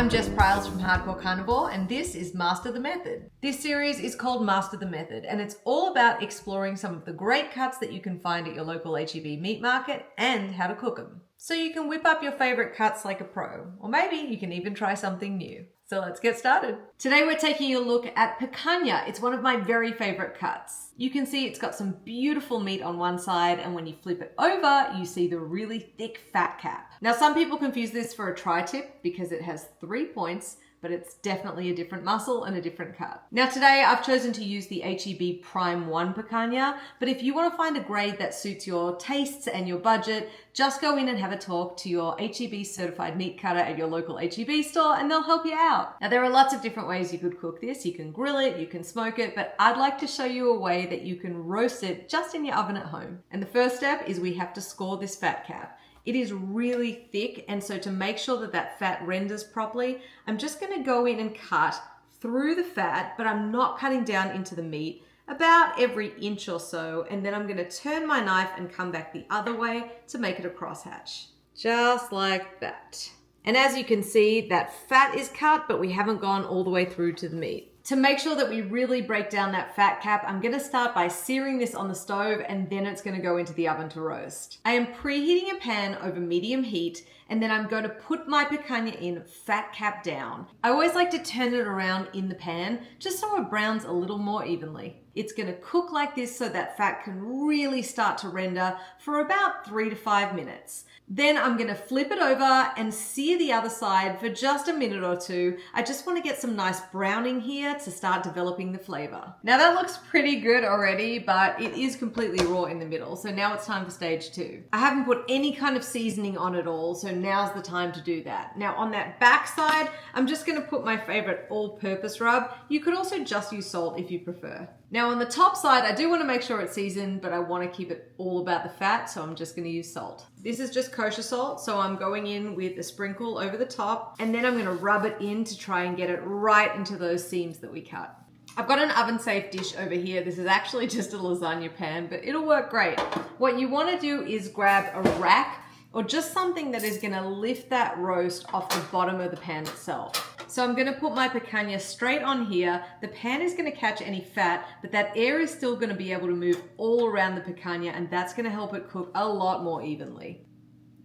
I'm Jess Pryles from Hardcore Carnivore, and this is Master the Method. This series is called Master the Method, and it's all about exploring some of the great cuts that you can find at your local HEB meat market and how to cook them. So you can whip up your favorite cuts like a pro, or maybe you can even try something new. So let's get started. Today we're taking a look at picanha. It's one of my very favorite cuts. You can see it's got some beautiful meat on one side, and when you flip it over, you see the really thick fat cap. Now some people confuse this for a tri-tip because it has 3 points, but it's definitely a different muscle and a different cut. Now today I've chosen to use the HEB Prime 1 picanha, but if you want to find a grade that suits your tastes and your budget, just go in and have a talk to your HEB certified meat cutter at your local HEB store and they'll help you out. Now there are lots of different ways you could cook this. You can grill it, you can smoke it, but I'd like to show you a way that you can roast it just in your oven at home. And the first step is we have to score this fat cap. It is really thick, and so to make sure that that fat renders properly, I'm just gonna go in and cut through the fat, but I'm not cutting down into the meat, about every inch or so, and then I'm gonna turn my knife and come back the other way to make it a crosshatch. Just like that. And as you can see, that fat is cut, but we haven't gone all the way through to the meat. To make sure that we really break down that fat cap, I'm gonna start by searing this on the stove and then it's gonna go into the oven to roast. I am preheating a pan over medium heat and then I'm going to put my picanha in fat cap down. I always like to turn it around in the pan just so it browns a little more evenly. It's gonna cook like this so that fat can really start to render for about 3 to 5 minutes. Then I'm gonna flip it over and sear the other side for just a minute or two. I just wanna get some nice browning here to start developing the flavor. Now that looks pretty good already, but it is completely raw in the middle. So now it's time for stage 2. I haven't put any kind of seasoning on it all, so now's the time to do that. Now on that back side, I'm just gonna put my favorite all-purpose rub. You could also just use salt if you prefer. Now on the top side, I do want to make sure it's seasoned, but I want to keep it all about the fat, so I'm just going to use salt. This is just kosher salt, so I'm going in with a sprinkle over the top, and then I'm going to rub it in to try and get it right into those seams that we cut. I've got an oven-safe dish over here. This is actually just a lasagna pan, but it'll work great. What you want to do is grab a rack or just something that is going to lift that roast off the bottom of the pan itself. So I'm gonna put my picanha straight on here. The pan is gonna catch any fat, but that air is still gonna be able to move all around the picanha, and that's gonna help it cook a lot more evenly.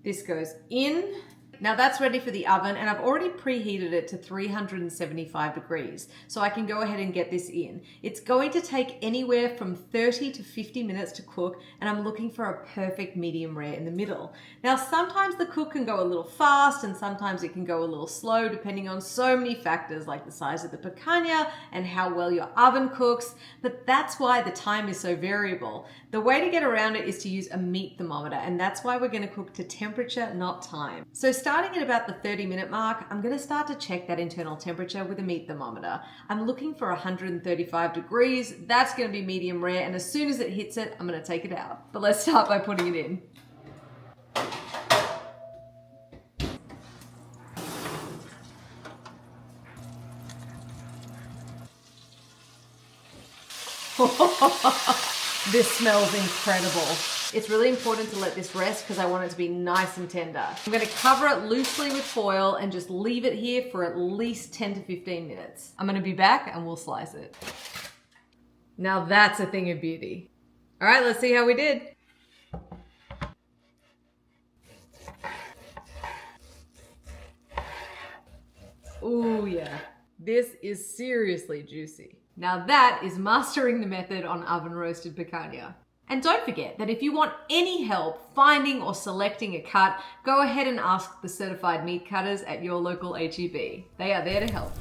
This goes in. Now that's ready for the oven, and I've already preheated it to 375 degrees, so I can go ahead and get this in. It's going to take anywhere from 30 to 50 minutes to cook, and I'm looking for a perfect medium rare in the middle. Now sometimes the cook can go a little fast, and sometimes it can go a little slow, depending on so many factors like the size of the picanha and how well your oven cooks, but that's why the time is so variable. The way to get around it is to use a meat thermometer, and that's why we're gonna cook to temperature, not time. So starting at about the 30-minute mark, I'm gonna start to check that internal temperature with a meat thermometer. I'm looking for 135 degrees. That's gonna be medium rare, and as soon as it hits it, I'm gonna take it out. But let's start by putting it in. This smells incredible. It's really important to let this rest because I want it to be nice and tender. I'm gonna cover it loosely with foil and just leave it here for at least 10 to 15 minutes. I'm gonna be back and we'll slice it. Now that's a thing of beauty. All right, let's see how we did. Ooh, yeah. This is seriously juicy. Now that is mastering the method on oven roasted picanha. And don't forget that if you want any help finding or selecting a cut, go ahead and ask the certified meat cutters at your local HEB. They are there to help.